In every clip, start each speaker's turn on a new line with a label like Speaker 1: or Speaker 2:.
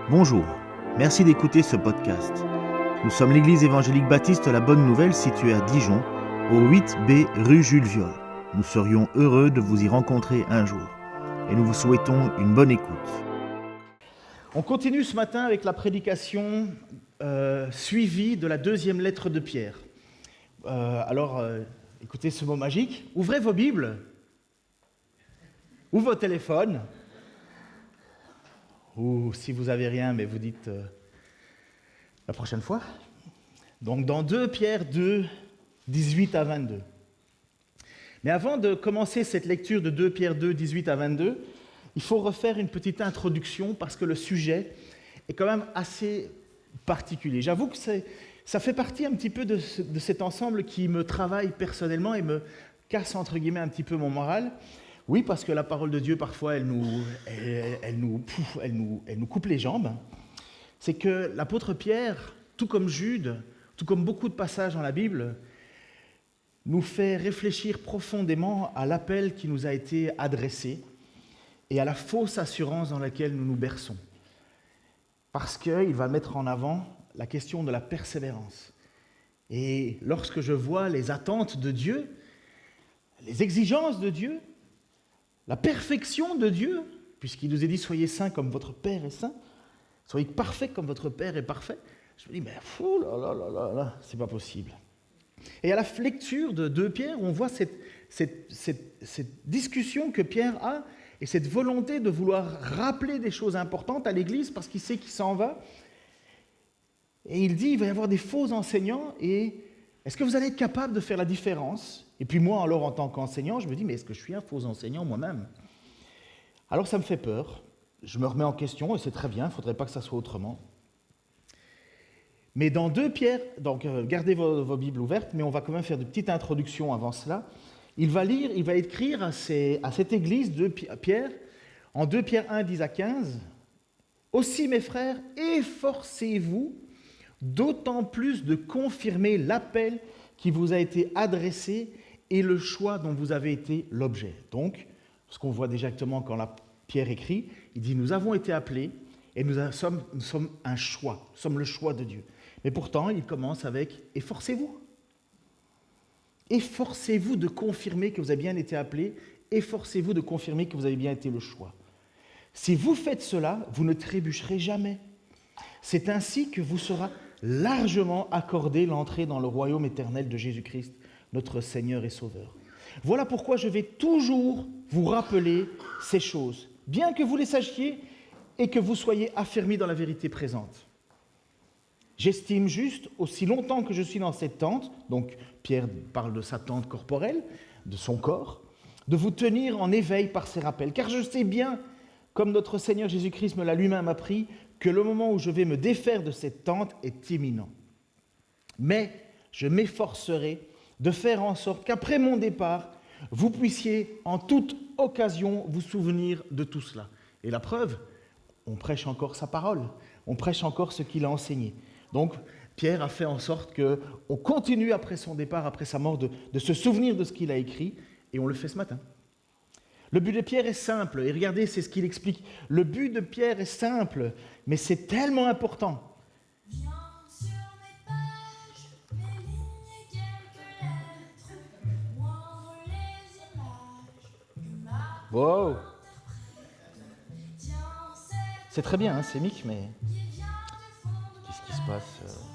Speaker 1: Bonjour, merci d'écouter ce podcast. Nous sommes l'église évangélique baptiste La Bonne Nouvelle située à Dijon, au 8B rue Jules Viol. Nous serions heureux de vous y rencontrer un jour et nous vous souhaitons une bonne écoute. On continue ce matin avec la prédication suivie de la deuxième lettre de Pierre. Écoutez ce mot magique, ouvrez vos Bibles ou vos téléphones. Ou si vous n'avez rien, mais vous dites la prochaine fois. Donc dans 2 Pierre 2, 18 à 22. Mais avant de commencer cette lecture de 2 Pierre 2, 18 à 22, il faut refaire une petite introduction parce que le sujet est quand même assez particulier. J'avoue que ça fait partie un petit peu de cet ensemble qui me travaille personnellement et me casse entre guillemets un petit peu mon moral. Oui, parce que la parole de Dieu, parfois, elle nous coupe les jambes. C'est que l'apôtre Pierre, tout comme Jude, tout comme beaucoup de passages dans la Bible, nous fait réfléchir profondément à l'appel qui nous a été adressé et à la fausse assurance dans laquelle nous nous berçons. Parce qu'il va mettre en avant la question de la persévérance. Et lorsque je vois les attentes de Dieu, les exigences de Dieu, la perfection de Dieu, puisqu'il nous est dit « Soyez saints comme votre Père est saint, soyez parfaits comme votre Père est parfait », je me dis « Mais fou, c'est pas possible ». Et à la lecture de 2 Pierre, on voit cette discussion que Pierre a et cette volonté de vouloir rappeler des choses importantes à l'Église parce qu'il sait qu'il s'en va. Et il dit il va y avoir des faux enseignants et est-ce que vous allez être capable de faire la différence ? Et puis moi, alors, en tant qu'enseignant, je me dis, mais est-ce que je suis un faux enseignant moi-même ? Alors ça me fait peur, je me remets en question, et c'est très bien, il ne faudrait pas que ça soit autrement. Mais dans 2 Pierre, donc gardez vos Bibles ouvertes, mais on va quand même faire de petites introductions avant cela. Il va écrire à cette église de Pierre, en 2 Pierre 1, 10 à 15, « Aussi mes frères, efforcez-vous d'autant plus de confirmer l'appel qui vous a été adressé et le choix dont vous avez été l'objet. » Donc, ce qu'on voit directement quand Pierre écrit, il dit « Nous avons été appelés et nous sommes un choix, nous sommes le choix de Dieu. » Mais pourtant, il commence avec « Efforcez-vous. Efforcez-vous de confirmer que vous avez bien été appelés, efforcez-vous de confirmer que vous avez bien été le choix. Si vous faites cela, vous ne trébucherez jamais. C'est ainsi que vous sera largement accordé l'entrée dans le royaume éternel de Jésus-Christ, notre Seigneur et Sauveur. Voilà pourquoi je vais toujours vous rappeler ces choses, bien que vous les sachiez et que vous soyez affermis dans la vérité présente. J'estime juste, aussi longtemps que je suis dans cette tente, donc Pierre parle de sa tente corporelle, de son corps, de vous tenir en éveil par ces rappels, car je sais bien, comme notre Seigneur Jésus-Christ me l'a lui-même appris, que le moment où je vais me défaire de cette tente est imminent. Mais je m'efforcerai de faire en sorte qu'après mon départ, vous puissiez en toute occasion vous souvenir de tout cela. Et la preuve, on prêche encore sa parole, on prêche encore ce qu'il a enseigné. Donc, Pierre a fait en sorte qu'on continue après son départ, après sa mort, de se souvenir de ce qu'il a écrit, et on le fait ce matin. Le but de Pierre est simple, et regardez, c'est ce qu'il explique. Le but de Pierre est simple, mais c'est tellement important. Wow. C'est très bien, hein, c'est Mick, mais qu'est-ce qui se passe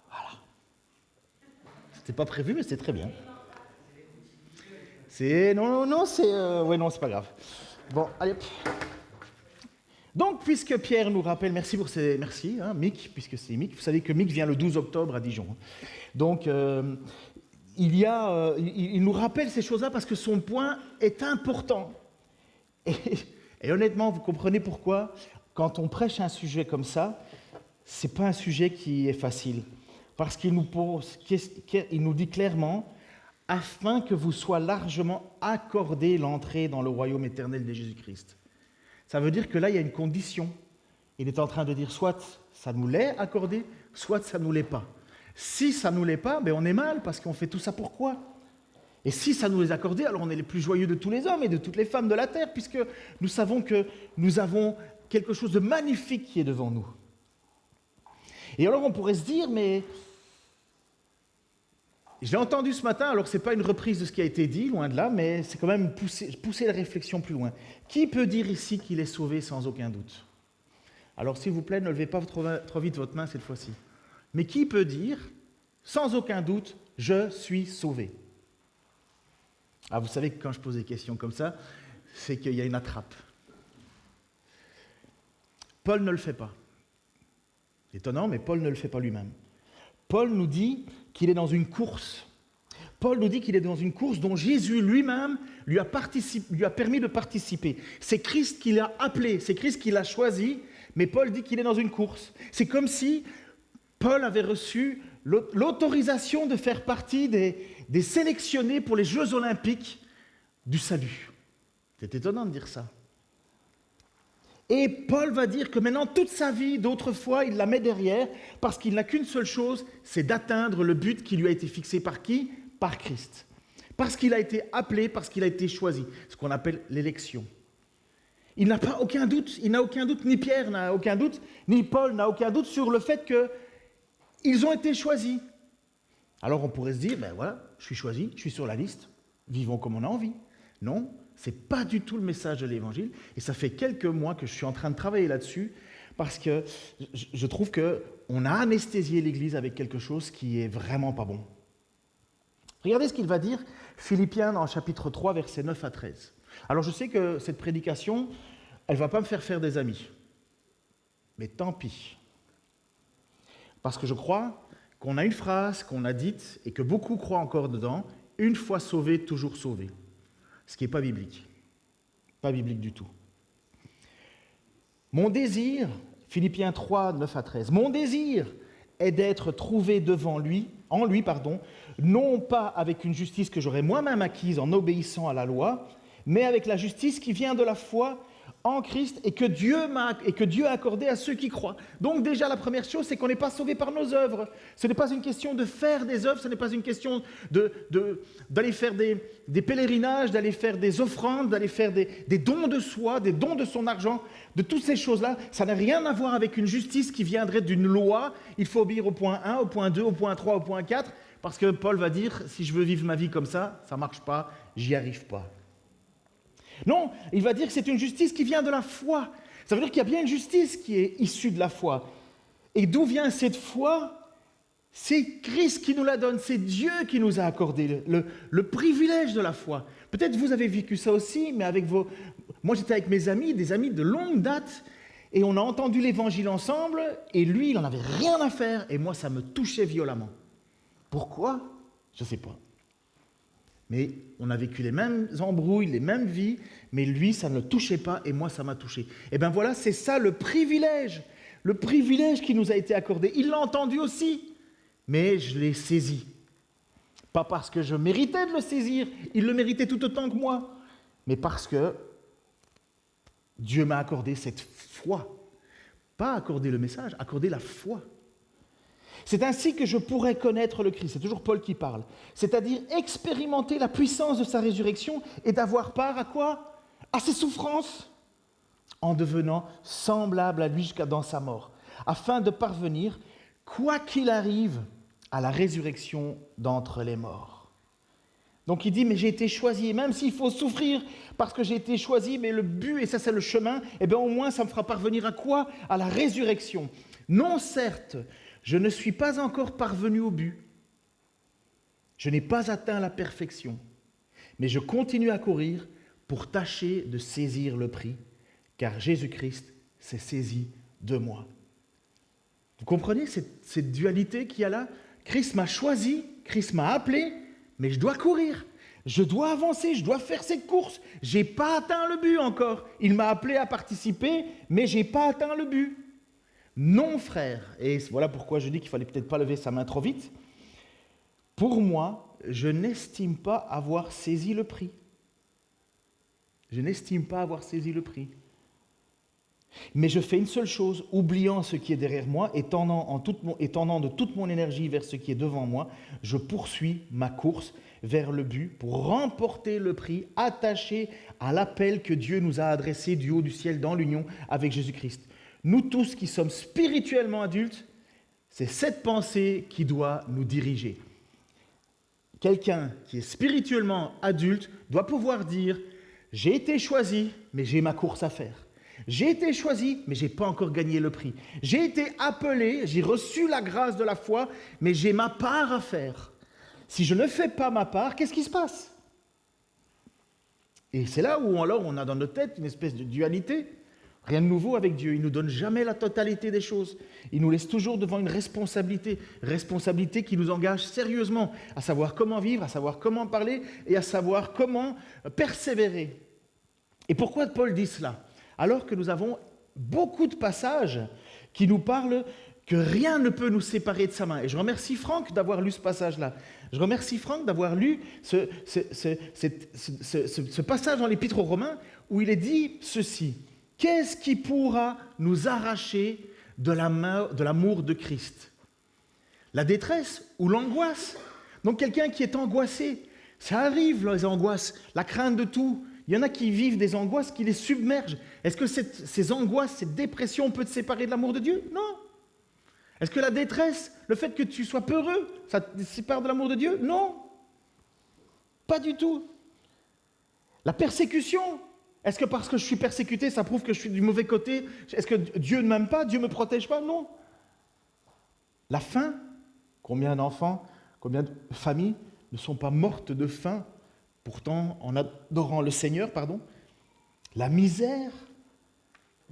Speaker 1: Voilà. C'était pas prévu, mais c'est très bien. C'est c'est pas grave. Bon, allez. Donc, puisque Pierre nous rappelle, merci, Mick, puisque c'est Mick. Vous savez que Mick vient le 12 octobre à Dijon. Donc, il nous rappelle ces choses-là parce que son point est important. Et honnêtement, vous comprenez pourquoi, quand on prêche un sujet comme ça, c'est pas un sujet qui est facile. Parce qu'il nous dit clairement, afin que vous soit largement accordé l'entrée dans le royaume éternel de Jésus-Christ. Ça veut dire que là, il y a une condition. Il est en train de dire, soit ça nous l'est accordé, soit ça ne nous l'est pas. Si ça ne nous l'est pas, on est mal, parce qu'on fait tout ça pourquoi ? Et si ça nous est accordé, alors on est les plus joyeux de tous les hommes et de toutes les femmes de la terre, puisque nous savons que nous avons quelque chose de magnifique qui est devant nous. Et alors on pourrait se dire, mais je l'ai entendu ce matin, alors ce n'est pas une reprise de ce qui a été dit, loin de là, mais c'est quand même pousser la réflexion plus loin. Qui peut dire ici qu'il est sauvé sans aucun doute? Alors s'il vous plaît, ne levez pas trop vite votre main cette fois-ci. Mais qui peut dire, sans aucun doute, je suis sauvé? Ah, vous savez que quand je pose des questions comme ça, c'est qu'il y a une attrape. Paul ne le fait pas. C'est étonnant, mais Paul ne le fait pas lui-même. Paul nous dit qu'il est dans une course. Paul nous dit qu'il est dans une course dont Jésus lui-même lui a permis de participer. C'est Christ qui l'a appelé, c'est Christ qui l'a choisi, mais Paul dit qu'il est dans une course. C'est comme si Paul avait reçu l'autorisation de faire partie des sélectionnés pour les Jeux Olympiques du salut. C'est étonnant de dire ça. Et Paul va dire que maintenant, toute sa vie d'autrefois, il la met derrière, parce qu'il n'a qu'une seule chose, c'est d'atteindre le but qui lui a été fixé par qui? Par Christ. Parce qu'il a été appelé, parce qu'il a été choisi, ce qu'on appelle l'élection. Il n'a pas aucun doute, ni Pierre n'a aucun doute, ni Paul n'a aucun doute sur le fait qu'ils ont été choisis. Alors on pourrait se dire, ben voilà, je suis choisi, je suis sur la liste, vivons comme on a envie. Non, ce n'est pas du tout le message de l'Évangile, et ça fait quelques mois que je suis en train de travailler là-dessus, parce que je trouve qu'on a anesthésié l'Église avec quelque chose qui est vraiment pas bon. Regardez ce qu'il va dire, Philippiens dans le chapitre 3, versets 9 à 13. Alors je sais que cette prédication, elle ne va pas me faire des amis, mais tant pis. Parce que je crois qu'on a une phrase qu'on a dite, et que beaucoup croient encore dedans, « Une fois sauvé, toujours sauvé ». Ce qui n'est pas biblique. Pas biblique du tout. Mon désir, Philippiens 3, 9 à 13, mon désir est d'être trouvé devant lui, en lui, non pas avec une justice que j'aurais moi-même acquise en obéissant à la loi, mais avec la justice qui vient de la foi en Christ et que Dieu a accordé à ceux qui croient. Donc déjà, la première chose, c'est qu'on n'est pas sauvé par nos œuvres. Ce n'est pas une question de faire des œuvres, ce n'est pas une question d'aller faire des pèlerinages, d'aller faire des offrandes, d'aller faire des dons de soi, des dons de son argent, de toutes ces choses-là. Ça n'a rien à voir avec une justice qui viendrait d'une loi. Il faut obéir au point 1, au point 2, au point 3, au point 4, parce que Paul va dire, si je veux vivre ma vie comme ça ne marche pas, j'y arrive pas. Non, il va dire que c'est une justice qui vient de la foi. Ça veut dire qu'il y a bien une justice qui est issue de la foi. Et d'où vient cette foi? C'est Christ qui nous la donne, c'est Dieu qui nous a accordé le privilège de la foi. Peut-être vous avez vécu ça aussi, mais moi j'étais avec mes amis, des amis de longue date, et on a entendu l'évangile ensemble, et lui, il n'en avait rien à faire, et moi ça me touchait violemment. Pourquoi? Je ne sais pas. Mais on a vécu les mêmes embrouilles, les mêmes vies, mais lui, ça ne le touchait pas, et moi, ça m'a touché. Et bien voilà, c'est ça le privilège qui nous a été accordé. Il l'a entendu aussi, mais je l'ai saisi. Pas parce que je méritais de le saisir, il le méritait tout autant que moi, mais parce que Dieu m'a accordé cette foi. Pas accordé le message, accordé la foi. C'est ainsi que je pourrais connaître le Christ. C'est toujours Paul qui parle. C'est-à-dire expérimenter la puissance de sa résurrection et d'avoir part à quoi? À ses souffrances, en devenant semblable à lui jusqu'à dans sa mort, afin de parvenir, quoi qu'il arrive, à la résurrection d'entre les morts. Donc il dit, mais j'ai été choisi, et même s'il faut souffrir parce que j'ai été choisi, mais le but, et ça c'est le chemin, eh bien au moins ça me fera parvenir à quoi? À la résurrection. Non certes, je ne suis pas encore parvenu au but. Je n'ai pas atteint la perfection, mais je continue à courir pour tâcher de saisir le prix, car Jésus-Christ s'est saisi de moi. Vous comprenez cette dualité qu'il y a là? Christ m'a choisi, Christ m'a appelé, mais je dois courir, je dois avancer, je dois faire cette course. Je n'ai pas atteint le but encore. Il m'a appelé à participer, mais je n'ai pas atteint le but. Non, frère, et voilà pourquoi je dis qu'il ne fallait peut-être pas lever sa main trop vite. Pour moi, je n'estime pas avoir saisi le prix. Je n'estime pas avoir saisi le prix. Mais je fais une seule chose, oubliant ce qui est derrière moi et tendant de toute mon énergie vers ce qui est devant moi, je poursuis ma course vers le but pour remporter le prix attaché à l'appel que Dieu nous a adressé du haut du ciel dans l'union avec Jésus-Christ. Nous tous qui sommes spirituellement adultes, c'est cette pensée qui doit nous diriger. Quelqu'un qui est spirituellement adulte doit pouvoir dire « J'ai été choisi, mais j'ai ma course à faire. J'ai été choisi, mais je n'ai pas encore gagné le prix. J'ai été appelé, j'ai reçu la grâce de la foi, mais j'ai ma part à faire. Si je ne fais pas ma part, qu'est-ce qui se passe ?» Et c'est là où alors on a dans notre tête une espèce de dualité. Rien de nouveau avec Dieu. Il ne nous donne jamais la totalité des choses. Il nous laisse toujours devant une responsabilité qui nous engage sérieusement à savoir comment vivre, à savoir comment parler et à savoir comment persévérer. Et pourquoi Paul dit cela ? Alors que nous avons beaucoup de passages qui nous parlent que rien ne peut nous séparer de sa main. Et je remercie Franck d'avoir lu ce passage-là. Je remercie Franck d'avoir lu ce passage dans l'Épître aux Romains où il est dit ceci. Qu'est-ce qui pourra nous arracher de l'amour de Christ ? La détresse ou l'angoisse ? Donc quelqu'un qui est angoissé, ça arrive les angoisses, la crainte de tout. Il y en a qui vivent des angoisses qui les submergent. Est-ce que ces angoisses, cette dépression peut te séparer de l'amour de Dieu ? Non. Est-ce que la détresse, le fait que tu sois peureux, ça te sépare de l'amour de Dieu ? Non. Pas du tout. La persécution, est-ce que parce que je suis persécuté, ça prouve que je suis du mauvais côté ? Est-ce que Dieu ne m'aime pas ? Dieu ne me protège pas ? Non. La faim, combien d'enfants, combien de familles ne sont pas mortes de faim, pourtant en adorant le Seigneur, La misère,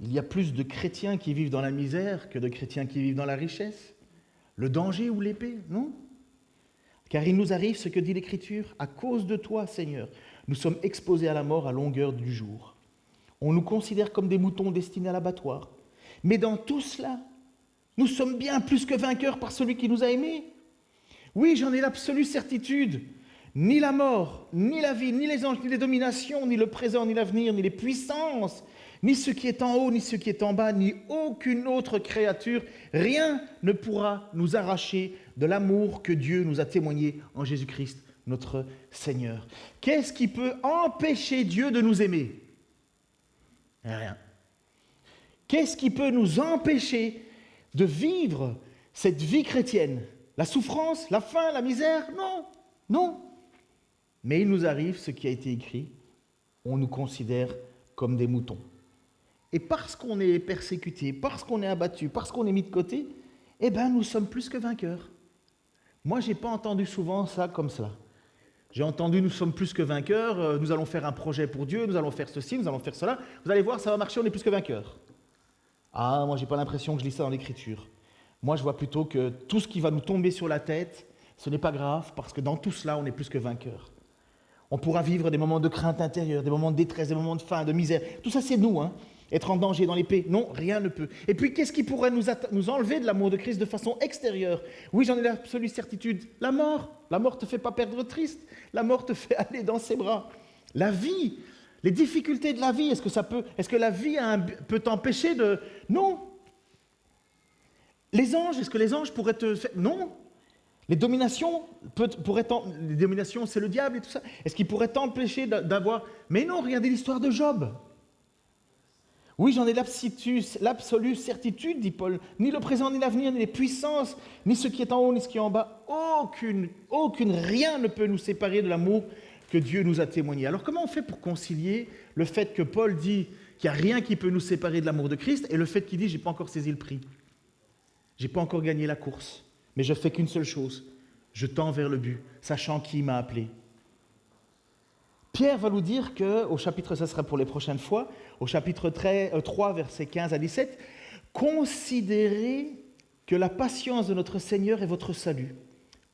Speaker 1: il y a plus de chrétiens qui vivent dans la misère que de chrétiens qui vivent dans la richesse. Le danger ou l'épée, non ? Car il nous arrive ce que dit l'Écriture, à cause de toi, Seigneur, nous sommes exposés à la mort à longueur du jour. On nous considère comme des moutons destinés à l'abattoir. Mais dans tout cela, nous sommes bien plus que vainqueurs par celui qui nous a aimés. Oui, j'en ai l'absolue certitude. Ni la mort, ni la vie, ni les anges, ni les dominations, ni le présent, ni l'avenir, ni les puissances, ni ce qui est en haut, ni ce qui est en bas, ni aucune autre créature, rien ne pourra nous arracher de l'amour que Dieu nous a témoigné en Jésus-Christ, notre Seigneur. Qu'est-ce qui peut empêcher Dieu de nous aimer ? Rien. Qu'est-ce qui peut nous empêcher de vivre cette vie chrétienne ? La souffrance, la faim, la misère ? Non, non. Mais il nous arrive ce qui a été écrit, on nous considère comme des moutons. Et parce qu'on est persécuté, parce qu'on est abattu, parce qu'on est mis de côté, nous sommes plus que vainqueurs. Moi, je n'ai pas entendu souvent ça comme cela. J'ai entendu nous sommes plus que vainqueurs, nous allons faire un projet pour Dieu, nous allons faire ceci, nous allons faire cela. Vous allez voir, ça va marcher, on est plus que vainqueurs. Ah, moi, je n'ai pas l'impression que je lis ça dans l'Écriture. Moi, je vois plutôt que tout ce qui va nous tomber sur la tête, ce n'est pas grave, parce que dans tout cela, on est plus que vainqueurs. On pourra vivre des moments de crainte intérieure, des moments de détresse, des moments de faim, de misère. Tout ça, c'est nous, Être en danger dans l'épée, non, rien ne peut. Et puis, qu'est-ce qui pourrait nous enlever de l'amour de Christ de façon extérieure ? Oui, j'en ai l'absolue certitude. La mort ne te fait pas perdre triste. La mort te fait aller dans ses bras. La vie, les difficultés de la vie, est-ce que la vie peut t'empêcher de... Non. Les anges, est-ce que les anges pourraient te faire... Non. Les dominations, les dominations, c'est le diable et tout ça. Est-ce qu'il pourrait t'empêcher d'avoir... Mais non, regardez l'histoire de Job. Oui, j'en ai l'absolue certitude, dit Paul. Ni le présent, ni l'avenir, ni les puissances, ni ce qui est en haut, ni ce qui est en bas. Rien ne peut nous séparer de l'amour que Dieu nous a témoigné. Alors comment on fait pour concilier le fait que Paul dit qu'il n'y a rien qui peut nous séparer de l'amour de Christ et le fait qu'il dit « j'ai pas encore saisi le prix, j'ai pas encore gagné la course ». Mais je fais qu'une seule chose, je tends vers le but, sachant qui m'a appelé. Pierre va nous dire qu'au chapitre, ça sera pour les prochaines fois, au chapitre 3, versets 15 à 17, « Considérez que la patience de notre Seigneur est votre salut.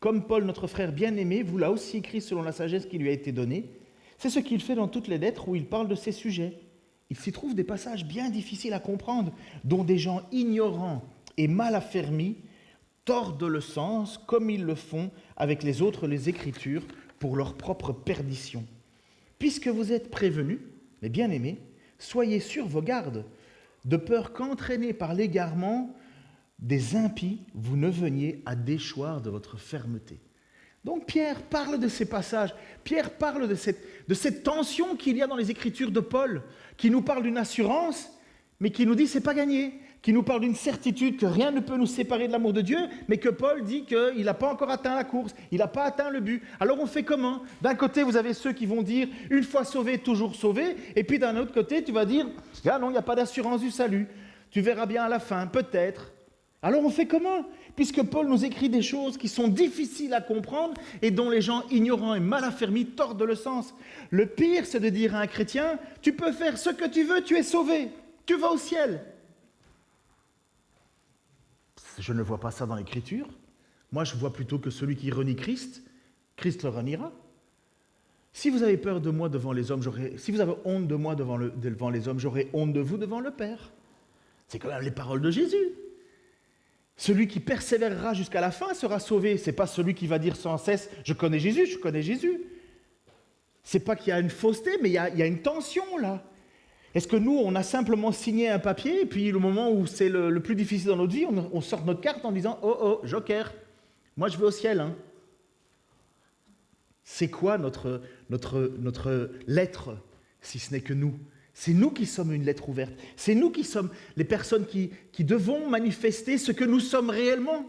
Speaker 1: Comme Paul, notre frère bien-aimé, vous l'a aussi écrit selon la sagesse qui lui a été donnée. C'est ce qu'il fait dans toutes les lettres où il parle de ces sujets. Il s'y trouve des passages bien difficiles à comprendre, dont des gens ignorants et mal affermis tordent le sens, comme ils le font avec les Écritures, pour leur propre perdition. Puisque vous êtes prévenus, mes bien-aimés, soyez sur vos gardes. de peur qu'entraînés par l'égarement des impies, vous ne veniez à déchoir de votre fermeté. Donc Pierre parle de ces passages, Pierre parle de cette tension qu'il y a dans les Écritures de Paul, qui nous parle d'une assurance, mais qui nous dit c'est pas gagné, qui nous parle d'une certitude que rien ne peut nous séparer de l'amour de Dieu, mais que Paul dit qu'il n'a pas encore atteint la course, il n'a pas atteint le but. Alors on fait comment? D'un côté, vous avez ceux qui vont dire une fois sauvé, toujours sauvé, et puis d'un autre côté, tu vas dire ah non, il n'y a pas d'assurance du salut, tu verras bien à la fin, peut-être. Alors on fait comment? Puisque Paul nous écrit des choses qui sont difficiles à comprendre et dont les gens ignorants et mal affermis tordent le sens. Le pire, c'est de dire à un chrétien, tu peux faire ce que tu veux, tu es sauvé, tu vas au ciel. Je ne vois pas ça dans l'Écriture. Moi, je vois plutôt que celui qui renie Christ, Christ le reniera. Si vous avez peur de moi devant les hommes, si vous avez honte de moi devant les hommes, j'aurai honte de vous devant le Père. C'est quand même les paroles de Jésus. Celui qui persévérera jusqu'à la fin sera sauvé. Ce n'est pas celui qui va dire sans cesse « je connais Jésus, je connais Jésus ». Ce n'est pas qu'il y a une fausseté, mais il y a une tension là. Est-ce que nous, on a simplement signé un papier, et puis le moment où c'est le plus difficile dans notre vie, on sort notre carte en disant « oh, oh, joker, moi je vais au ciel hein. ». C'est quoi notre lettre, si ce n'est que nous? C'est nous qui sommes une lettre ouverte. C'est nous qui sommes les personnes qui devons manifester ce que nous sommes réellement.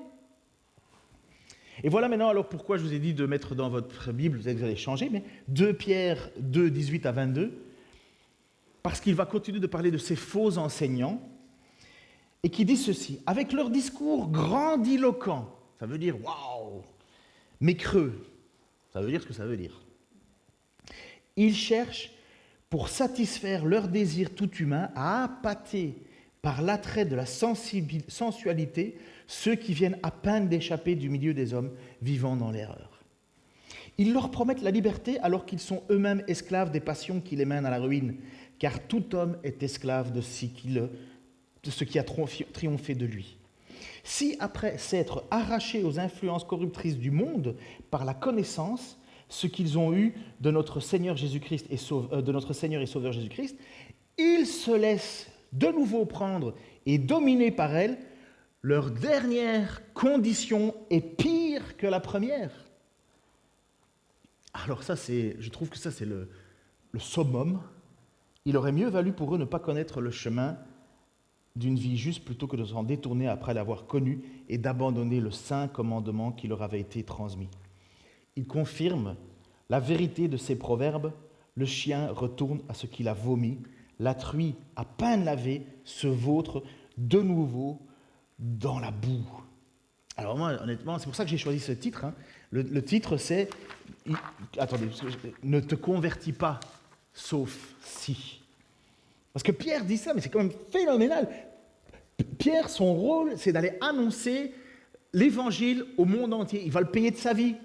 Speaker 1: Et voilà maintenant alors pourquoi je vous ai dit de mettre dans votre Bible, vous allez changer, mais 2 Pierre 2, 18 à 22, parce qu'il va continuer de parler de ces faux enseignants, et qui dit ceci, avec leur discours grandiloquent, ça veut dire waouh, mais creux, ça veut dire ce que ça veut dire. Ils cherchent pour satisfaire leur désir tout humain, à appâter par l'attrait de la sensualité ceux qui viennent à peine d'échapper du milieu des hommes vivant dans l'erreur. Ils leur promettent la liberté alors qu'ils sont eux-mêmes esclaves des passions qui les mènent à la ruine, car tout homme est esclave de ce qui a triomphé de lui. Si après s'être arrachés aux influences corruptrices du monde par la connaissance, ce qu'ils ont eu de notre Seigneur Jésus-Christ de notre Seigneur et Sauveur Jésus-Christ, ils se laissent de nouveau prendre et dominer par elle. Leur dernière condition est pire que la première. Alors ça, je trouve que ça c'est le summum. Il aurait mieux valu pour eux ne pas connaître le chemin d'une vie juste plutôt que de s'en détourner après l'avoir connu et d'abandonner le saint commandement qui leur avait été transmis. Il confirme la vérité de ces proverbes. Le chien retourne à ce qu'il a vomi. La truie, à peine lavée, se vautre de nouveau dans la boue. Alors moi, honnêtement, c'est pour ça que j'ai choisi ce titre. Hein. Le titre, c'est attendez, ne te convertis pas, sauf si. Parce que Pierre dit ça, mais c'est quand même phénoménal. Pierre, son rôle, c'est d'aller annoncer l'évangile au monde entier. Il va le payer de sa vie.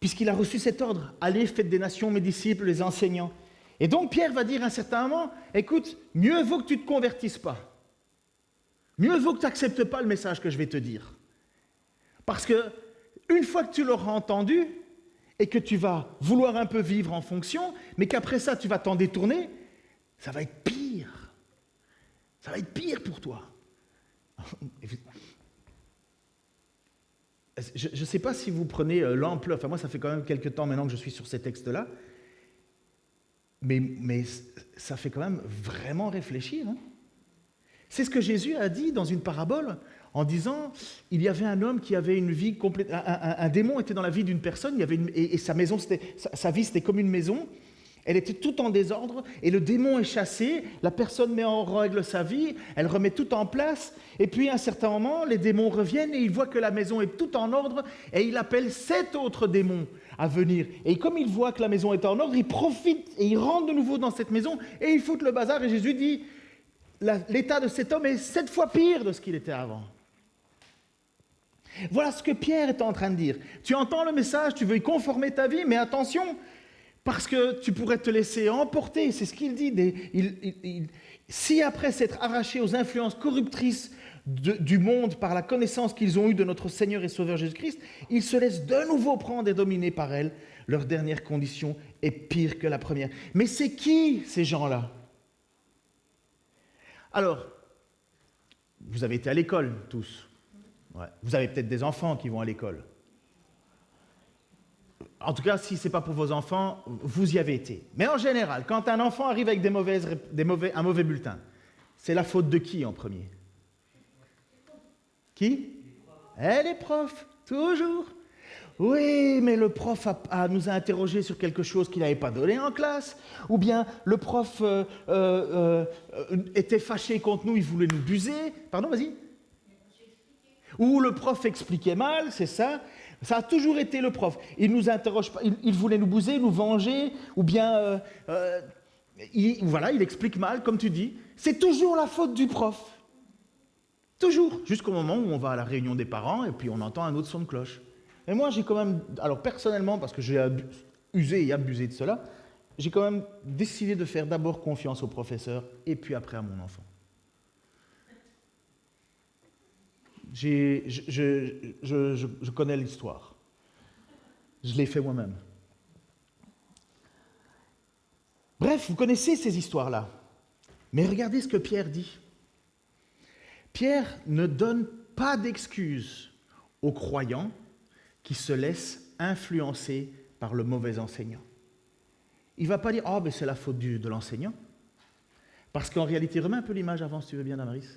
Speaker 1: Puisqu'il a reçu cet ordre, allez, faites des nations mes disciples, les enseignants. Et donc Pierre va dire à un certain moment, écoute, mieux vaut que tu ne te convertisses pas. Mieux vaut que tu n'acceptes pas le message que je vais te dire. Parce que une fois que tu l'auras entendu, et que tu vas vouloir un peu vivre en fonction, mais qu'après ça tu vas t'en détourner, ça va être pire. Ça va être pire pour toi. Je ne sais pas si vous prenez l'ampleur, enfin moi ça fait quand même quelques temps maintenant que je suis sur ces textes-là, mais ça fait quand même vraiment réfléchir. Hein. C'est ce que Jésus a dit dans une parabole en disant, il y avait un homme qui avait une vie complète, un démon était dans la vie d'une personne, et sa maison, sa vie c'était comme une maison, elle était tout en désordre, et le démon est chassé, la personne met en règle sa vie, elle remet tout en place, et puis à un certain moment, les démons reviennent, et il voit que la maison est tout en ordre, et il appelle 7 autres démons à venir. Et comme il voit que la maison est en ordre, il profite, et il rentre de nouveau dans cette maison, et il fout le bazar, et Jésus dit, l'état de cet homme est 7 fois pire de ce qu'il était avant. Voilà ce que Pierre est en train de dire. Tu entends le message, tu veux y conformer ta vie, mais attention, parce que tu pourrais te laisser emporter, c'est ce qu'il dit. Si après s'être arraché aux influences corruptrices du monde par la connaissance qu'ils ont eue de notre Seigneur et Sauveur Jésus-Christ, ils se laissent de nouveau prendre et dominer par elles. Leur dernière condition est pire que la première. Mais c'est qui ces gens-là? Alors, vous avez été à l'école, tous. Ouais. Vous avez peut-être des enfants qui vont à l'école. En tout cas, si ce n'est pas pour vos enfants, vous y avez été. Mais en général, quand un enfant arrive avec un mauvais bulletin, c'est la faute de qui en premier? Qui? Les profs, toujours. Oui, mais le prof nous a interrogés sur quelque chose qu'il n'avait pas donné en classe, ou bien le prof était fâché contre nous, il voulait nous buser. Pardon, vas-y. Ou le prof expliquait mal, c'est ça. Ça a toujours été le prof. Il nous interroge pas, il voulait nous bouser, nous venger, ou bien il explique mal, comme tu dis. C'est toujours la faute du prof. Toujours. Jusqu'au moment où on va à la réunion des parents et puis on entend un autre son de cloche. Et moi, j'ai quand même, alors personnellement, parce que j'ai usé et abusé de cela, j'ai quand même décidé de faire d'abord confiance au professeur et puis après à mon enfant. Je connais l'histoire. Je l'ai fait moi-même. Bref, vous connaissez ces histoires-là. Mais regardez ce que Pierre dit. Pierre ne donne pas d'excuses aux croyants qui se laissent influencer par le mauvais enseignant. Il ne va pas dire « Ah, ben c'est la faute de l'enseignant ». Parce qu'en réalité, remets un peu l'image avant, si tu veux bien, Damaris.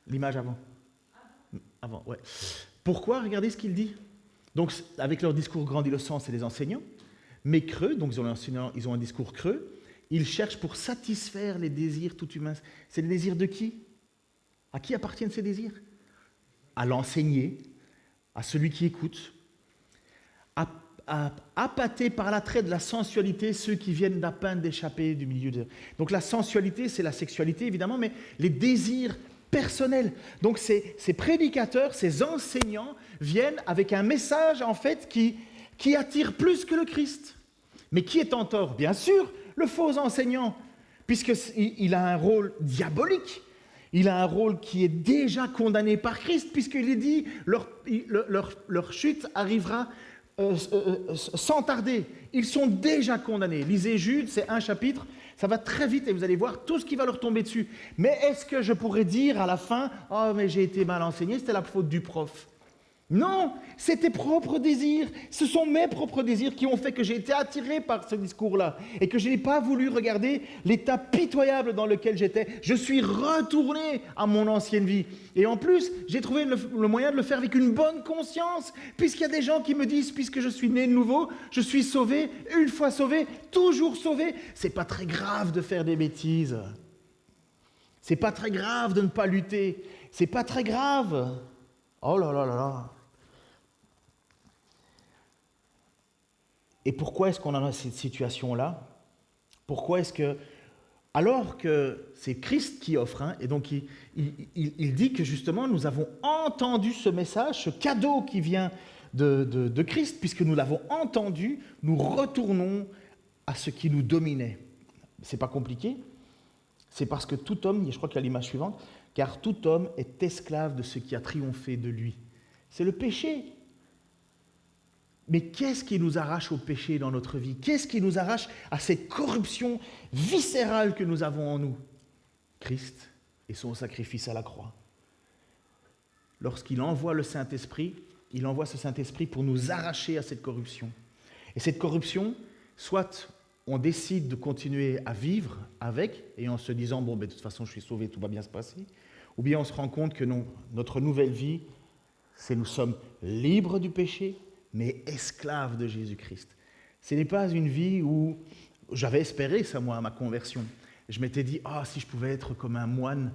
Speaker 1: L'image avant. Avant, ouais. Pourquoi? Regardez ce qu'il dit. Donc, avec leur discours grandiloquent, c'est les enseignants, mais creux, donc ils ont un discours creux, ils cherchent pour satisfaire les désirs tout humains. C'est les désirs de qui? À qui appartiennent ces désirs? À l'enseigné, à celui qui écoute, à appâter par l'attrait de la sensualité ceux qui viennent d'à peine d'échapper du milieu de... Donc la sensualité, c'est la sexualité, évidemment, mais les désirs personnels. Donc ces prédicateurs, ces enseignants viennent avec un message, en fait, qui attire plus que le Christ. Mais qui est en tort? Bien sûr, le faux enseignant, puisqu'il a un rôle diabolique. Il a un rôle qui est déjà condamné par Christ, puisqu'il est dit leur chute arrivera sans tarder. Ils sont déjà condamnés. Lisez Jude, c'est un chapitre, ça va très vite et vous allez voir tout ce qui va leur tomber dessus. Mais est-ce que je pourrais dire à la fin « Oh, mais j'ai été mal enseigné, c'était la faute du prof ». Non, c'est tes propres désirs. Ce sont mes propres désirs qui ont fait que j'ai été attiré par ce discours-là et que je n'ai pas voulu regarder l'état pitoyable dans lequel j'étais. Je suis retourné à mon ancienne vie. Et en plus, j'ai trouvé le moyen de le faire avec une bonne conscience, puisqu'il y a des gens qui me disent, puisque je suis né de nouveau, je suis sauvé, une fois sauvé, toujours sauvé. C'est pas très grave de faire des bêtises. C'est pas très grave de ne pas lutter. C'est pas très grave. Oh là là là là. Et pourquoi est-ce qu'on en a cette situation-là? Pourquoi est-ce que, alors que c'est Christ qui offre, et donc il dit que justement nous avons entendu ce message, ce cadeau qui vient de Christ, puisque nous l'avons entendu, nous retournons à ce qui nous dominait. C'est pas compliqué, c'est parce que tout homme, je crois qu'il y a l'image suivante, car tout homme est esclave de ce qui a triomphé de lui. C'est le péché. Mais qu'est-ce qui nous arrache au péché dans notre vie? Qu'est-ce qui nous arrache à cette corruption viscérale que nous avons en nous? Christ et son sacrifice à la croix. Lorsqu'il envoie le Saint-Esprit, il envoie ce Saint-Esprit pour nous arracher à cette corruption. Et cette corruption, soit on décide de continuer à vivre avec, et en se disant, bon, ben, de toute façon, je suis sauvé, tout va bien se passer, ou bien on se rend compte que non, notre nouvelle vie, c'est nous sommes libres du péché, mais esclaves de Jésus-Christ. Ce n'est pas une vie où j'avais espéré ça, moi, à ma conversion. Je m'étais dit, si je pouvais être comme un moine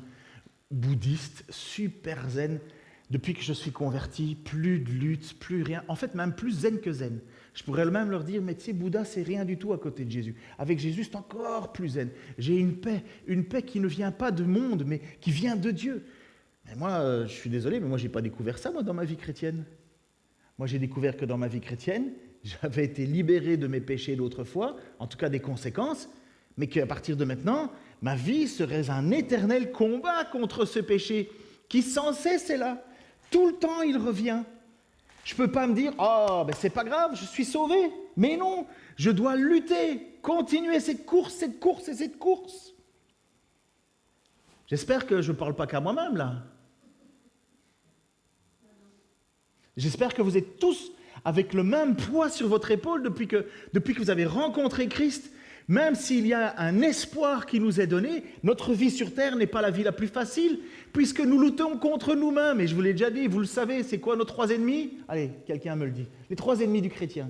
Speaker 1: bouddhiste, super zen. Depuis que je suis converti, plus de lutte, plus rien. En fait, même plus zen que zen. Je pourrais même leur dire, mais tu sais, Bouddha, c'est rien du tout à côté de Jésus. Avec Jésus, c'est encore plus zen. J'ai une paix qui ne vient pas du monde, mais qui vient de Dieu. Et moi, je suis désolé, mais moi, je n'ai pas découvert ça, moi, dans ma vie chrétienne. Moi, j'ai découvert que dans ma vie chrétienne, j'avais été libéré de mes péchés d'autrefois, en tout cas des conséquences, mais qu'à partir de maintenant, ma vie serait un éternel combat contre ce péché qui sans cesse est là. Tout le temps, il revient. Je ne peux pas me dire « ben c'est pas grave, je suis sauvé ». Mais non, je dois lutter, continuer cette course et cette course. J'espère que je ne parle pas qu'à moi-même, là. J'espère que vous êtes tous avec le même poids sur votre épaule depuis que vous avez rencontré Christ. Même s'il y a un espoir qui nous est donné, notre vie sur terre n'est pas la vie la plus facile, puisque nous luttons contre nous-mêmes. Et je vous l'ai déjà dit, vous le savez, c'est quoi nos 3 ennemis? Allez, quelqu'un me le dit. Les 3 ennemis du chrétien.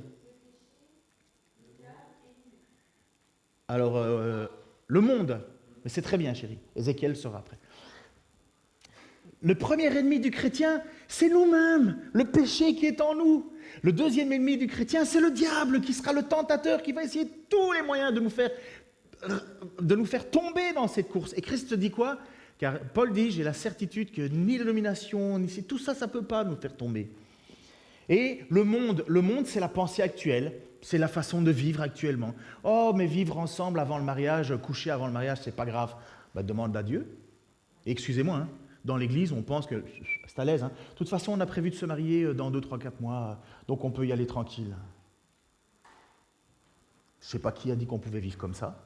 Speaker 1: Alors, le monde. Mais c'est très bien, chérie. Ézéchiel sera après. Le premier ennemi du chrétien, c'est nous-mêmes, le péché qui est en nous. Le deuxième ennemi du chrétien, c'est le diable qui sera le tentateur, qui va essayer de tous les moyens de nous faire tomber dans cette course. Et Christ dit quoi? Car Paul dit, j'ai la certitude que ni l'illumination, ni tout ça, ça ne peut pas nous faire tomber. Et le monde, c'est la pensée actuelle, c'est la façon de vivre actuellement. Oh, mais vivre ensemble avant le mariage, coucher avant le mariage, c'est pas grave. Bah, demande à Dieu. Et excusez-moi, hein, dans l'église, on pense que c'est à l'aise. Hein. De toute façon, on a prévu de se marier dans 2, 3, 4 mois, donc on peut y aller tranquille. Je ne sais pas qui a dit qu'on pouvait vivre comme ça.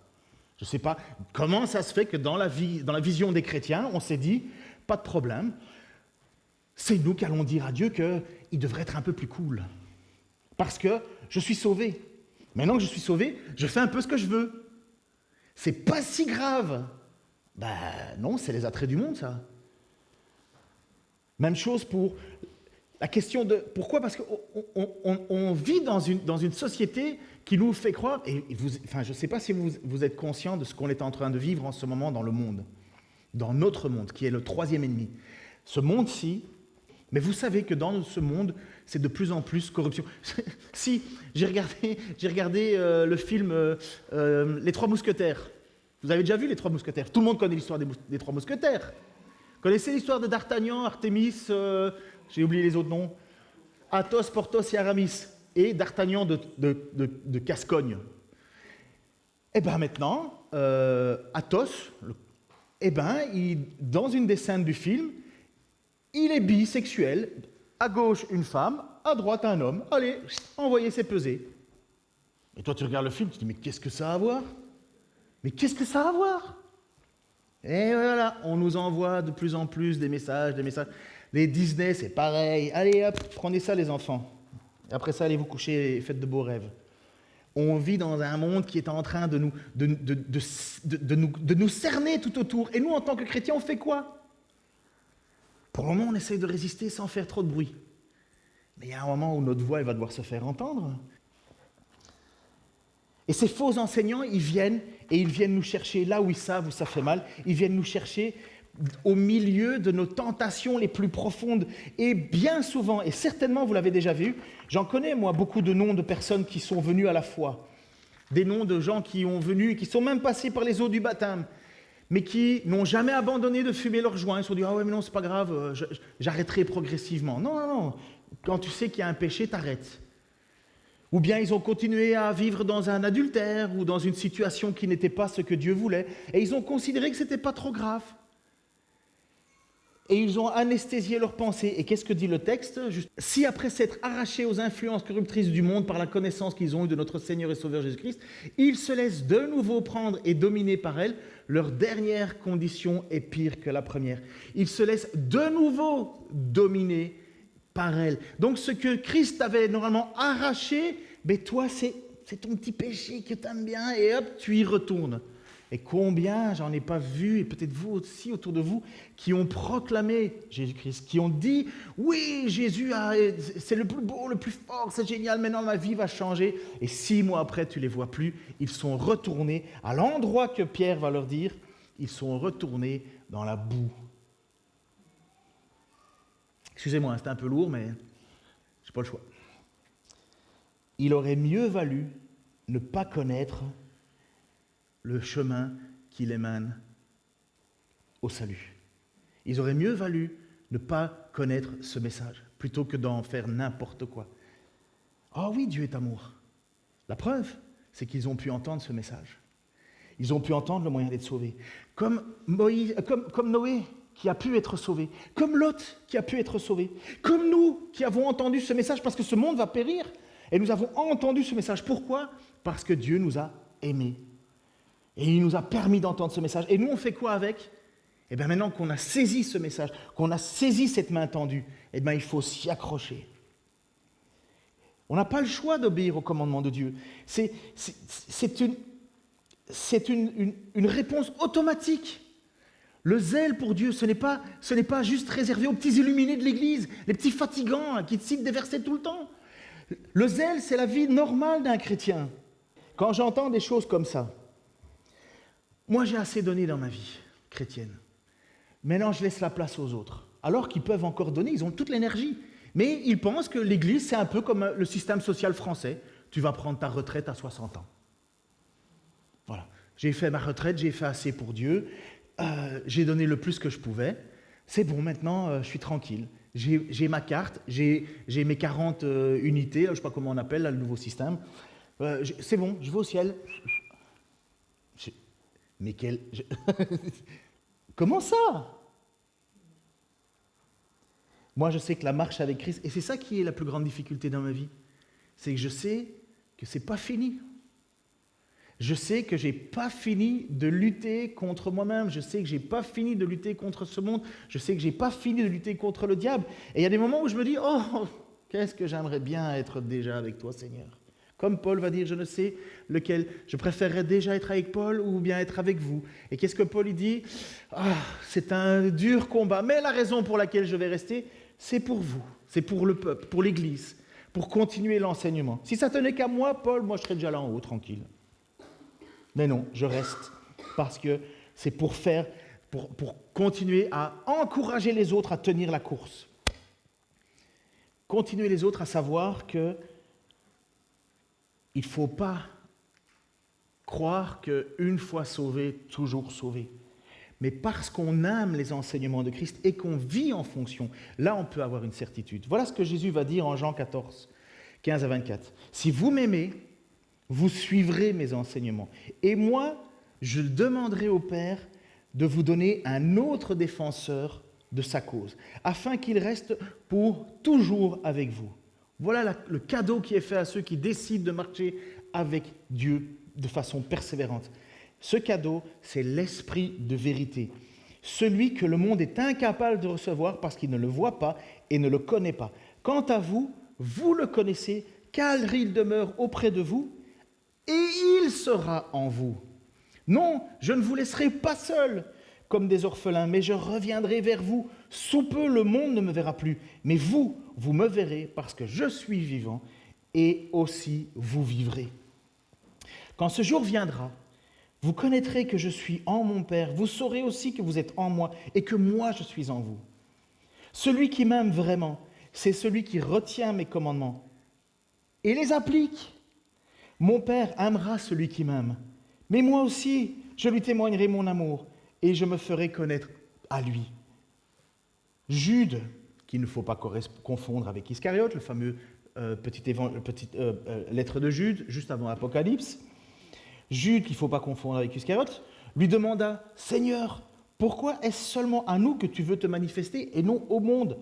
Speaker 1: Je ne sais pas comment ça se fait que dans la vision des chrétiens, on s'est dit, pas de problème, c'est nous qui allons dire à Dieu qu'il devrait être un peu plus cool. Parce que je suis sauvé. Maintenant que je suis sauvé, je fais un peu ce que je veux. C'est pas si grave. Ben non, c'est les attraits du monde, ça. Même chose pour la question de... Pourquoi? Parce qu'on vit dans une société qui nous fait croire... je ne sais pas si vous êtes conscient de ce qu'on est en train de vivre en ce moment dans le monde. Dans notre monde, qui est le 3e ennemi. Ce monde-ci... Mais vous savez que dans ce monde, c'est de plus en plus corruption. Si, j'ai regardé le film Les 3 Mousquetaires. Vous avez déjà vu Les 3 Mousquetaires? Tout le monde connaît l'histoire des 3 Mousquetaires. Connaissez l'histoire de D'Artagnan, Artémis, j'ai oublié les autres noms, Athos, Porthos et Aramis, et D'Artagnan de Gascogne. Et bien maintenant, Athos, dans une des scènes du film, il est bisexuel, à gauche une femme, à droite un homme. Allez, envoyez ses pesées. Et toi tu regardes le film, tu te dis mais qu'est-ce que ça a à voir? Mais qu'est-ce que ça a à voir? Et voilà, on nous envoie de plus en plus des messages. Les Disney, c'est pareil. Allez hop, prenez ça les enfants. Et après ça, allez vous coucher et faites de beaux rêves. On vit dans un monde qui est en train de nous cerner tout autour. Et nous, en tant que chrétiens, on fait quoi? Pour le moment, on essaye de résister sans faire trop de bruit. Mais il y a un moment où notre voix elle va devoir se faire entendre. Et ces faux enseignants, ils viennent nous chercher là où ils savent, où ça fait mal. Ils viennent nous chercher au milieu de nos tentations les plus profondes. Et bien souvent, et certainement vous l'avez déjà vu, j'en connais moi beaucoup de noms de personnes qui sont venues à la foi. Des noms de gens qui sont même passés par les eaux du baptême, mais qui n'ont jamais abandonné de fumer leur joint. Ils se sont dit « Ah ouais, mais non, c'est pas grave, j'arrêterai progressivement. » Non. Quand tu sais qu'il y a un péché, t'arrêtes. Ou bien ils ont continué à vivre dans un adultère ou dans une situation qui n'était pas ce que Dieu voulait. Et ils ont considéré que ce n'était pas trop grave. Et ils ont anesthésié leurs pensées. Et qu'est-ce que dit le texte? Si après s'être arrachés aux influences corruptrices du monde par la connaissance qu'ils ont eue de notre Seigneur et Sauveur Jésus-Christ, ils se laissent de nouveau prendre et dominer par elles, leur dernière condition est pire que la première. Ils se laissent de nouveau dominer par elles. Donc ce que Christ avait normalement arraché, mais toi c'est ton petit péché que tu aimes bien et hop, tu y retournes. Et combien, j'en ai pas vu, et peut-être vous aussi autour de vous, qui ont proclamé Jésus-Christ, qui ont dit « Oui, Jésus, c'est le plus beau, le plus fort, c'est génial, maintenant ma vie va changer. » Et 6 mois après, tu ne les vois plus, ils sont retournés à l'endroit que Pierre va leur dire, ils sont retournés dans la boue. Excusez-moi, c'était un peu lourd, mais je n'ai pas le choix. Il aurait mieux valu ne pas connaître le chemin qui les mène au salut. Il aurait mieux valu ne pas connaître ce message, plutôt que d'en faire n'importe quoi. Ah oui, Dieu est amour. La preuve, c'est qu'ils ont pu entendre ce message. Ils ont pu entendre le moyen d'être sauvés. Comme Noé, qui a pu être sauvé. Comme Lot, qui a pu être sauvé. Comme nous, qui avons entendu ce message, parce que ce monde va périr. Et nous avons entendu ce message. Pourquoi? Parce que Dieu nous a aimés. Et il nous a permis d'entendre ce message. Et nous, on fait quoi avec? Et bien maintenant qu'on a saisi ce message, qu'on a saisi cette main tendue, eh bien il faut s'y accrocher. On n'a pas le choix d'obéir au commandement de Dieu. C'est une réponse automatique. Le zèle pour Dieu, ce n'est pas juste réservé aux petits illuminés de l'Église, les petits fatigants qui citent des versets tout le temps. Le zèle, c'est la vie normale d'un chrétien. Quand j'entends des choses comme ça, moi j'ai assez donné dans ma vie chrétienne. Maintenant, je laisse la place aux autres. Alors qu'ils peuvent encore donner, ils ont toute l'énergie. Mais ils pensent que l'Église, c'est un peu comme le système social français. Tu vas prendre ta retraite à 60 ans. Voilà. J'ai fait ma retraite, j'ai fait assez pour Dieu. J'ai donné le plus que je pouvais. C'est bon, maintenant, je suis tranquille. J'ai ma carte, j'ai mes 40 unités, je ne sais pas comment on appelle là, le nouveau système. C'est bon, je vais au ciel. Mais quel... Comment ça? Moi, je sais que la marche avec Christ, et c'est ça qui est la plus grande difficulté dans ma vie, c'est que je sais que ce n'est pas fini. Je sais que je n'ai pas fini de lutter contre moi-même. Je sais que je n'ai pas fini de lutter contre ce monde. Je sais que je n'ai pas fini de lutter contre le diable. Et il y a des moments où je me dis, oh, qu'est-ce que j'aimerais bien être déjà avec toi, Seigneur. Comme Paul va dire, je ne sais lequel. Je préférerais déjà être avec Paul ou bien être avec vous. Et qu'est-ce que Paul il dit? C'est un dur combat. Mais la raison pour laquelle je vais rester, c'est pour vous. C'est pour le peuple, pour l'Église, pour continuer l'enseignement. Si ça tenait qu'à moi, Paul, moi je serais déjà là en haut, tranquille. Mais non, je reste, parce que c'est pour continuer à encourager les autres à tenir la course. Continuer les autres à savoir que il ne faut pas croire qu'une fois sauvé, toujours sauvé. Mais parce qu'on aime les enseignements de Christ et qu'on vit en fonction, là on peut avoir une certitude. Voilà ce que Jésus va dire en Jean 14, 15 à 24. Si vous m'aimez, vous suivrez mes enseignements. Et moi, je demanderai au Père de vous donner un autre défenseur de sa cause, afin qu'il reste pour toujours avec vous. Voilà le cadeau qui est fait à ceux qui décident de marcher avec Dieu de façon persévérante. Ce cadeau, c'est l'esprit de vérité, celui que le monde est incapable de recevoir parce qu'il ne le voit pas et ne le connaît pas. Quant à vous, vous le connaissez, car il demeure auprès de vous, et il sera en vous. Non, je ne vous laisserai pas seul comme des orphelins, mais je reviendrai vers vous. Sous peu, le monde ne me verra plus, mais vous me verrez parce que je suis vivant et aussi vous vivrez. Quand ce jour viendra, vous connaîtrez que je suis en mon Père, vous saurez aussi que vous êtes en moi et que moi je suis en vous. Celui qui m'aime vraiment, c'est celui qui retient mes commandements et les applique. Mon Père aimera celui qui m'aime, mais moi aussi, je lui témoignerai mon amour et je me ferai connaître à lui. Jude, qu'il ne faut pas confondre avec Iscariote, le fameux petite lettre de Jude, juste avant l'Apocalypse, Jude, qu'il ne faut pas confondre avec Iscariote, lui demanda « Seigneur, pourquoi est-ce seulement à nous que tu veux te manifester et non au monde ?»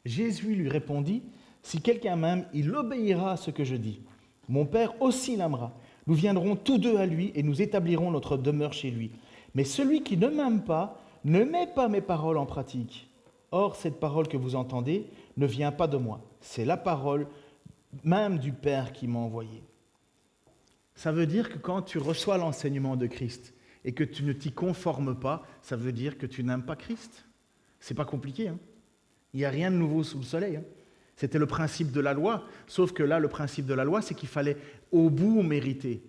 Speaker 1: Jésus lui répondit « Si quelqu'un m'aime, il obéira à ce que je dis. Mon Père aussi l'aimera. Nous viendrons tous deux à lui et nous établirons notre demeure chez lui. Mais celui qui ne m'aime pas ne met pas mes paroles en pratique. Or, cette parole que vous entendez ne vient pas de moi. C'est la parole même du Père qui m'a envoyé. » Ça veut dire que quand tu reçois l'enseignement de Christ et que tu ne t'y conformes pas, ça veut dire que tu n'aimes pas Christ. C'est pas compliqué, hein. Il n'y a rien de nouveau sous le soleil, hein. C'était le principe de la loi, sauf que là, le principe de la loi, c'est qu'il fallait au bout mériter.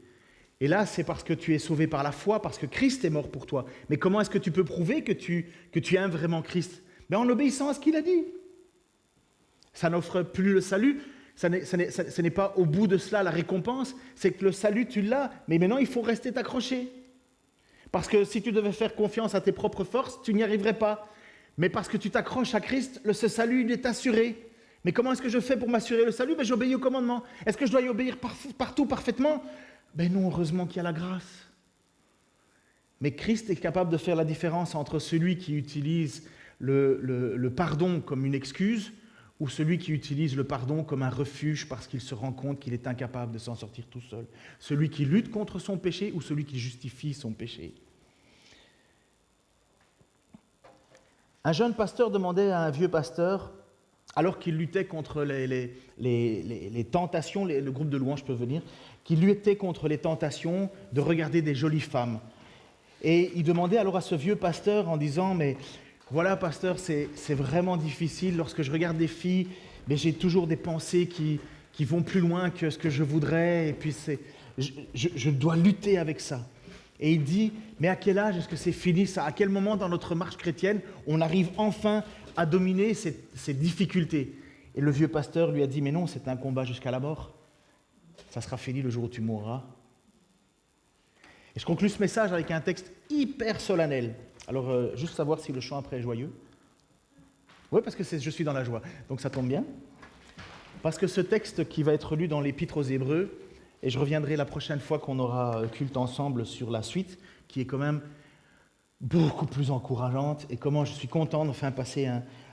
Speaker 1: Et là, c'est parce que tu es sauvé par la foi, parce que Christ est mort pour toi. Mais comment est-ce que tu peux prouver que tu aimes vraiment Christ? En obéissant à ce qu'il a dit. Ça n'offre plus le salut, ce n'est pas au bout de cela la récompense, c'est que le salut, tu l'as, mais maintenant, il faut rester accroché. Parce que si tu devais faire confiance à tes propres forces, tu n'y arriverais pas. Mais parce que tu t'accroches à Christ, ce salut, il est assuré. Mais comment est-ce que je fais pour m'assurer le salut? J'obéis au commandement. Est-ce que je dois y obéir partout parfaitement? Non, heureusement qu'il y a la grâce. Mais Christ est capable de faire la différence entre celui qui utilise le pardon comme une excuse ou celui qui utilise le pardon comme un refuge parce qu'il se rend compte qu'il est incapable de s'en sortir tout seul. Celui qui lutte contre son péché ou celui qui justifie son péché. Un jeune pasteur demandait à un vieux pasteur, alors qu'il luttait contre les tentations, le groupe de louanges peut venir, qu'il luttait contre les tentations de regarder des jolies femmes. Et il demandait alors à ce vieux pasteur en disant, mais voilà pasteur, c'est vraiment difficile, lorsque je regarde des filles, mais j'ai toujours des pensées qui vont plus loin que ce que je voudrais, et puis je dois lutter avec ça. Et il dit, mais à quel âge est-ce que c'est fini ça? À quel moment dans notre marche chrétienne on arrive enfin à dominer ces difficultés? Et le vieux pasteur lui a dit, mais non, c'est un combat jusqu'à la mort. Ça sera fini le jour où tu mourras. Et je conclus ce message avec un texte hyper solennel. Alors, juste savoir si le chant après est joyeux. Oui, parce que je suis dans la joie, donc ça tombe bien. Parce que ce texte qui va être lu dans l'Épître aux Hébreux, et je reviendrai la prochaine fois qu'on aura culte ensemble sur la suite, qui est quand même beaucoup plus encourageante, et comment je suis content d'enfin passer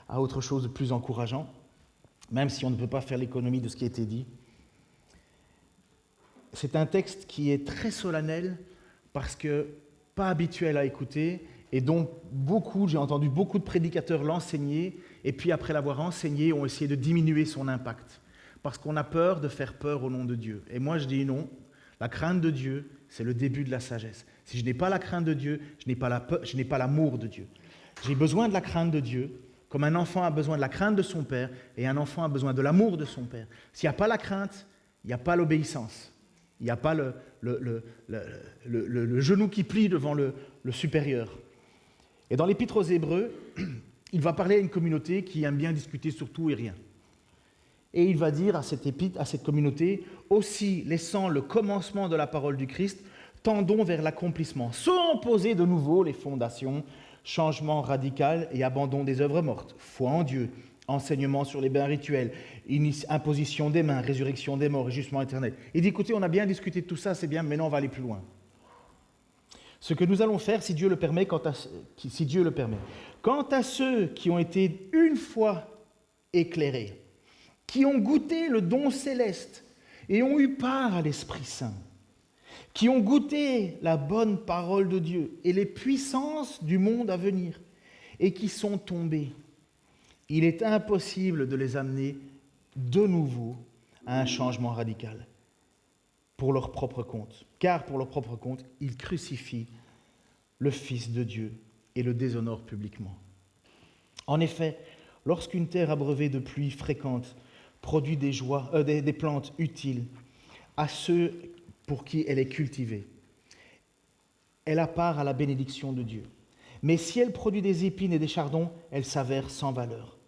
Speaker 1: à autre chose de plus encourageant, même si on ne peut pas faire l'économie de ce qui a été dit. C'est un texte qui est très solennel, parce que pas habituel à écouter, et dont j'ai entendu beaucoup de prédicateurs l'enseigner, et puis après l'avoir enseigné, ont essayé de diminuer son impact. Parce qu'on a peur de faire peur au nom de Dieu. Et moi je dis non, la crainte de Dieu, c'est le début de la sagesse. Si je n'ai pas la crainte de Dieu, je n'ai pas l'amour de Dieu. J'ai besoin de la crainte de Dieu, comme un enfant a besoin de la crainte de son père, et un enfant a besoin de l'amour de son père. S'il n'y a pas la crainte, il n'y a pas l'obéissance. Il n'y a pas le genou qui plie devant le supérieur. Et dans l'Épître aux Hébreux, il va parler à une communauté qui aime bien discuter sur tout et rien. Et il va dire à cette communauté, aussi laissant le commencement de la parole du Christ, tendons vers l'accomplissement, sans poser de nouveau les fondations, changement radical et abandon des œuvres mortes, foi en Dieu, enseignement sur les bains rituels, imposition des mains, résurrection des morts et jugement éternel. Il dit, écoutez, on a bien discuté de tout ça, c'est bien, maintenant on va aller plus loin. Ce que nous allons faire, si Dieu le permet, Quant à ceux qui ont été une fois éclairés, qui ont goûté le don céleste et ont eu part à l'Esprit Saint, qui ont goûté la bonne parole de Dieu et les puissances du monde à venir, et qui sont tombés, il est impossible de les amener de nouveau à un changement radical pour leur propre compte. Car pour leur propre compte, ils crucifient le Fils de Dieu et le déshonorent publiquement. En effet, lorsqu'une terre abreuvée de pluie fréquente produit des plantes utiles à ceux pour qui elle est cultivée, elle a part à la bénédiction de Dieu. Mais si elle produit des épines et des chardons, elle s'avère sans valeur.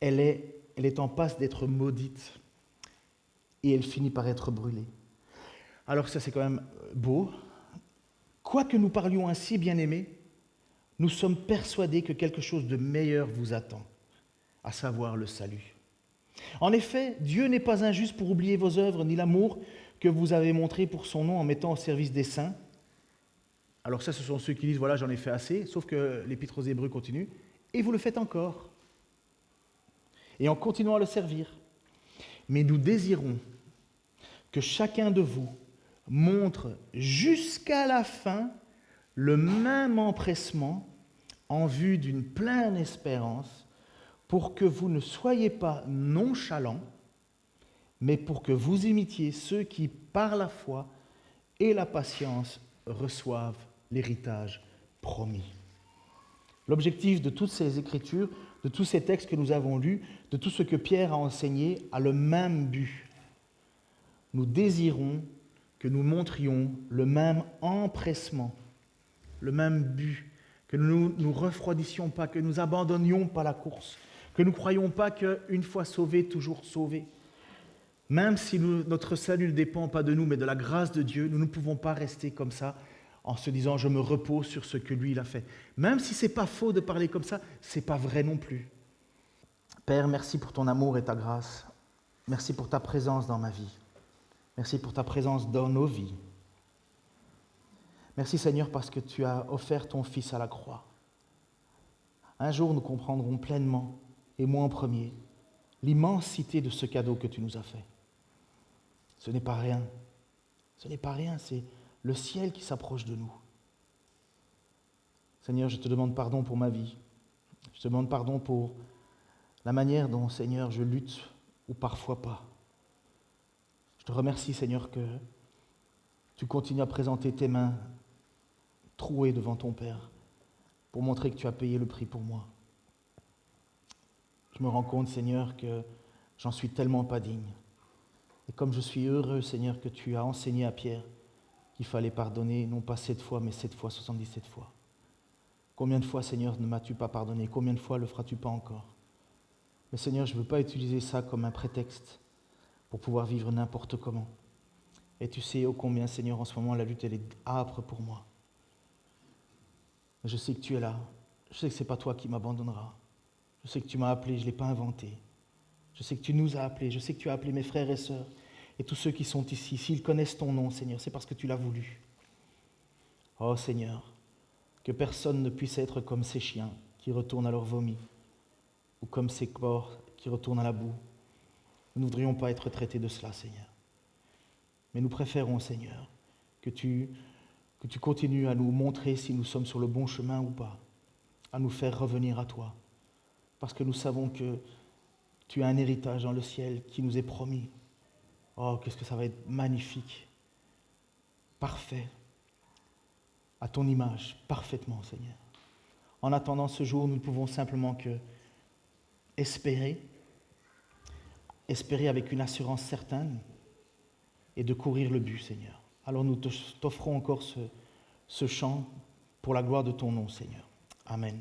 Speaker 1: Elle est en passe d'être maudite et elle finit par être brûlée. Alors ça, c'est quand même beau. Quoique nous parlions ainsi, bien-aimés, nous sommes persuadés que quelque chose de meilleur vous attend, à savoir le salut. En effet, Dieu n'est pas injuste pour oublier vos œuvres ni l'amour que vous avez montré pour son nom en mettant au service des saints. Alors ça, ce sont ceux qui disent, voilà, j'en ai fait assez, sauf que l'Épître aux Hébreux continue, et vous le faites encore. Et en continuant à le servir. Mais nous désirons que chacun de vous montre jusqu'à la fin le même empressement en vue d'une pleine espérance, pour que vous ne soyez pas nonchalants, mais pour que vous imitiez ceux qui, par la foi et la patience, reçoivent l'héritage promis. L'objectif de toutes ces écritures, de tous ces textes que nous avons lus, de tout ce que Pierre a enseigné, a le même but. Nous désirons que nous montrions le même empressement, le même but, que nous ne nous refroidissions pas, que nous abandonnions pas la course, que nous ne croyions pas qu'une fois sauvés, toujours sauvés. Même si notre salut ne dépend pas de nous, mais de la grâce de Dieu, nous ne pouvons pas rester comme ça en se disant « je me repose sur ce que lui il a fait ». Même si ce n'est pas faux de parler comme ça, ce n'est pas vrai non plus. Père, merci pour ton amour et ta grâce. Merci pour ta présence dans ma vie. Merci pour ta présence dans nos vies. Merci Seigneur parce que tu as offert ton Fils à la croix. Un jour nous comprendrons pleinement, et moi en premier, l'immensité de ce cadeau que tu nous as fait. Ce n'est pas rien. Ce n'est pas rien, c'est le ciel qui s'approche de nous. Seigneur, je te demande pardon pour ma vie. Je te demande pardon pour la manière dont, Seigneur, je lutte ou parfois pas. Je te remercie, Seigneur, que tu continues à présenter tes mains trouées devant ton Père pour montrer que tu as payé le prix pour moi. Je me rends compte, Seigneur, que j'en suis tellement pas digne. Et comme je suis heureux, Seigneur, que tu as enseigné à Pierre qu'il fallait pardonner, non pas 7 fois, mais 7 fois, 77 fois. Combien de fois, Seigneur, ne m'as-tu pas pardonné? Combien de fois le feras-tu pas encore? Mais Seigneur, je ne veux pas utiliser ça comme un prétexte pour pouvoir vivre n'importe comment. Et tu sais ô combien, Seigneur, en ce moment, la lutte, elle est âpre pour moi. Je sais que tu es là. Je sais que ce n'est pas toi qui m'abandonneras. Je sais que tu m'as appelé, je ne l'ai pas inventé. Je sais que tu nous as appelés. Je sais que tu as appelé mes frères et sœurs. Et tous ceux qui sont ici, s'ils connaissent ton nom, Seigneur, c'est parce que tu l'as voulu. Oh Seigneur, que personne ne puisse être comme ces chiens qui retournent à leur vomi, ou comme ces corps qui retournent à la boue. Nous ne voudrions pas être traités de cela, Seigneur. Mais nous préférons, Seigneur, que tu continues à nous montrer si nous sommes sur le bon chemin ou pas, à nous faire revenir à toi, parce que nous savons que tu as un héritage dans le ciel qui nous est promis. Oh, qu'est-ce que ça va être magnifique, parfait, à ton image, parfaitement, Seigneur. En attendant ce jour, nous ne pouvons simplement que espérer avec une assurance certaine et de courir le but, Seigneur. Alors nous t'offrons encore ce chant pour la gloire de ton nom, Seigneur. Amen.